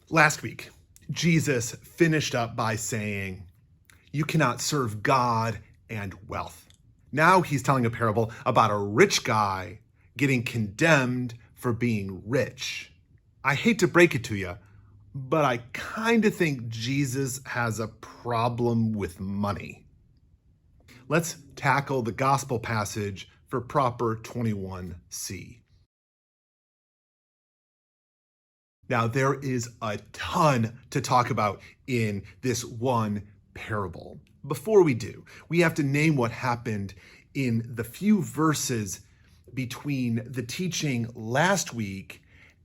Last week, Jesus finished up by saying, you cannot serve God and wealth. Now he's telling a parable about a rich guy getting condemned for being rich. I hate to break it to you, but I kind of think Jesus has a problem with money. Let's tackle the gospel passage for proper 21C. Now, there is a ton to talk about in this one parable. Before we do, we have to name what happened in the few verses between the teaching last week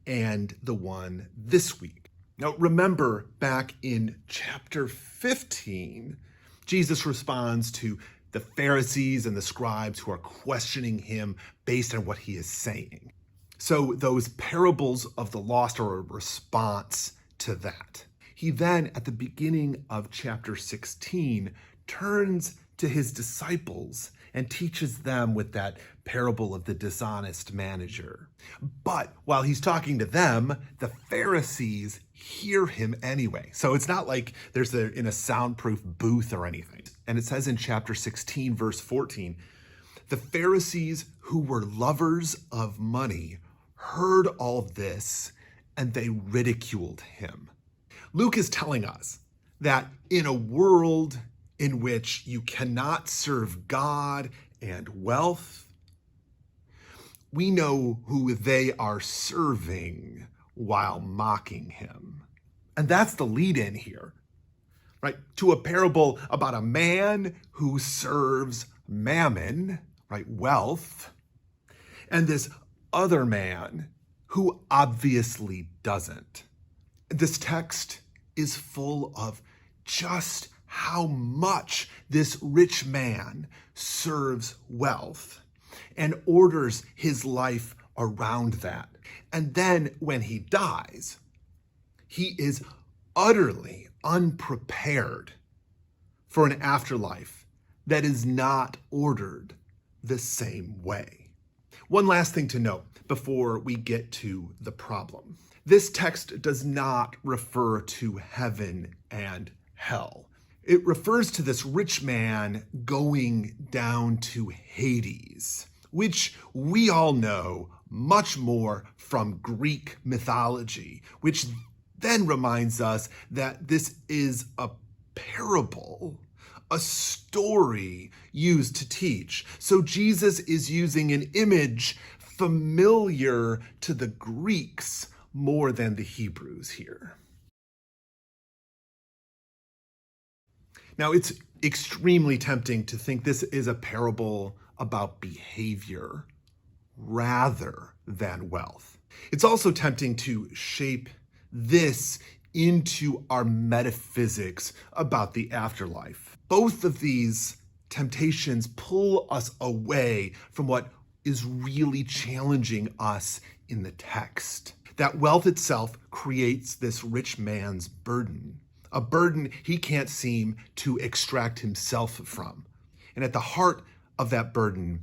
and the one this week. Now, remember back in chapter 15, Jesus responds to the Pharisees and the scribes who are questioning him based on what he is saying. So those parables of the lost are a response to that. He then, at the beginning of chapter 16, turns to his disciples and teaches them with that parable of the dishonest manager. But while he's talking to them, the Pharisees hear him anyway. So it's not like there's in a soundproof booth or anything. And it says in chapter 16, verse 14, the Pharisees who were lovers of money heard all this and they ridiculed him. Luke is telling us that in a world in which you cannot serve God and wealth, we know who they are serving while mocking him. And that's the lead in here, right? To a parable about a man who serves mammon, right? Wealth, and this other man who obviously doesn't. This text is full of just how much this rich man serves wealth and orders his life around that. And then when he dies, he is utterly unprepared for an afterlife that is not ordered the same way. One last thing to note before we get to the problem. This text does not refer to heaven and hell. It refers to this rich man going down to Hades, which we all know much more from Greek mythology, which then reminds us that this is a parable, a story used to teach. So Jesus is using an image familiar to the Greeks more than the Hebrews here. Now, it's extremely tempting to think this is a parable about behavior rather than wealth. It's also tempting to shape this into our metaphysics about the afterlife. Both of these temptations pull us away from what is really challenging us in the text. That wealth itself creates this rich man's burden, a burden he can't seem to extract himself from. And at the heart of that burden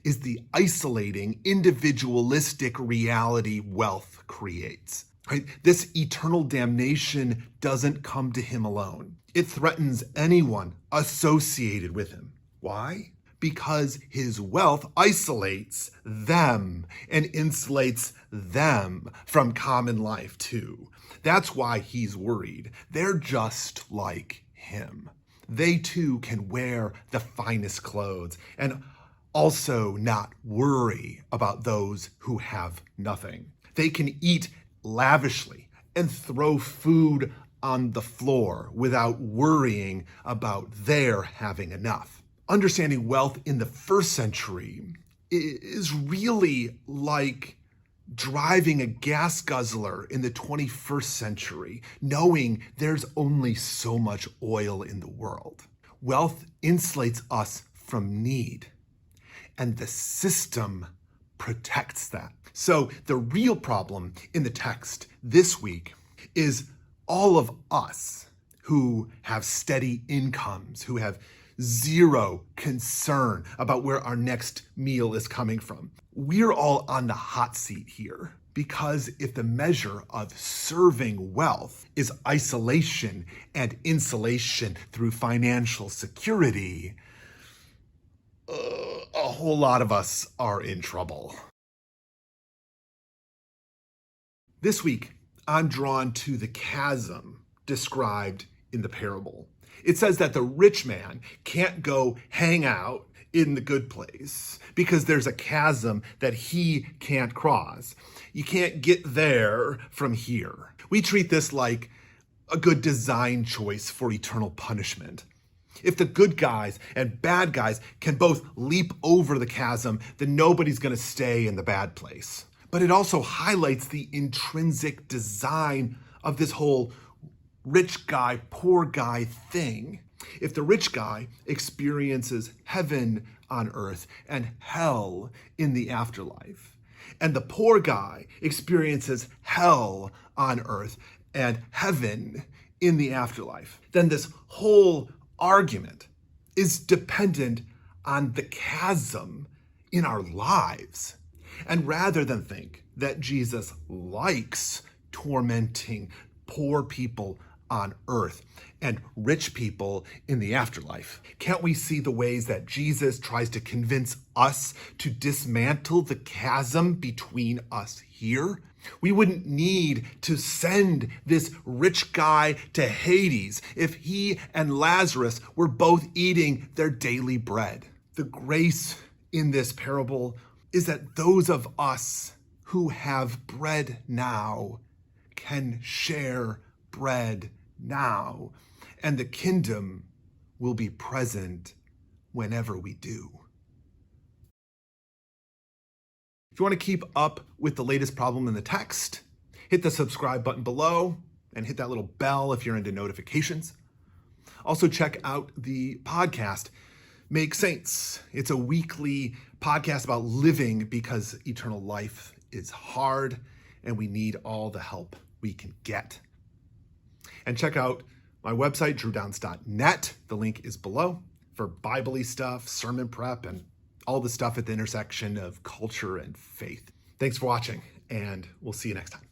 is the isolating, individualistic reality wealth creates. Right? This eternal damnation doesn't come to him alone. It threatens anyone associated with him. Why? Because his wealth isolates them and insulates them from common life too. That's why he's worried. They're just like him. They too can wear the finest clothes and also not worry about those who have nothing. They can eat lavishly and throw food on the floor without worrying about their having enough. Understanding wealth in the first century is really like driving a gas guzzler in the 21st century, knowing there's only so much oil in the world. Wealth insulates us from need, and the system protects that. So the real problem in the text this week is all of us who have steady incomes, who have zero concern about where our next meal is coming from. We're all on the hot seat here. Because if the measure of serving wealth is isolation and insulation through financial security, a whole lot of us are in trouble. This week, I'm drawn to the chasm described in the parable. It says that the rich man can't go hang out in the good place because there's a chasm that he can't cross. You can't get there from here. We treat this like a good design choice for eternal punishment. If the good guys and bad guys can both leap over the chasm, then nobody's going to stay in the bad place. But it also highlights the intrinsic design of this whole rich guy, poor guy thing. If the rich guy experiences heaven on earth and hell in the afterlife, and the poor guy experiences hell on earth and heaven in the afterlife, then this whole argument is dependent on the chasm in our lives. And rather than think that Jesus likes tormenting poor people on earth and rich people in the afterlife, can't we see the ways that Jesus tries to convince us to dismantle the chasm between us here? We wouldn't need to send this rich guy to Hades if he and Lazarus were both eating their daily bread. The grace in this parable is that those of us who have bread now can share bread now, and the kingdom will be present whenever we do. If you want to keep up with the latest problem in the text, hit the subscribe button below and hit that little bell if you're into notifications. Also check out the podcast, Make Saints. It's a weekly podcast about living because eternal life is hard and we need all the help we can get. And check out my website, drewdowns.net. The link is below for Bible-y stuff, sermon prep, and all the stuff at the intersection of culture and faith. Thanks for watching, and we'll see you next time.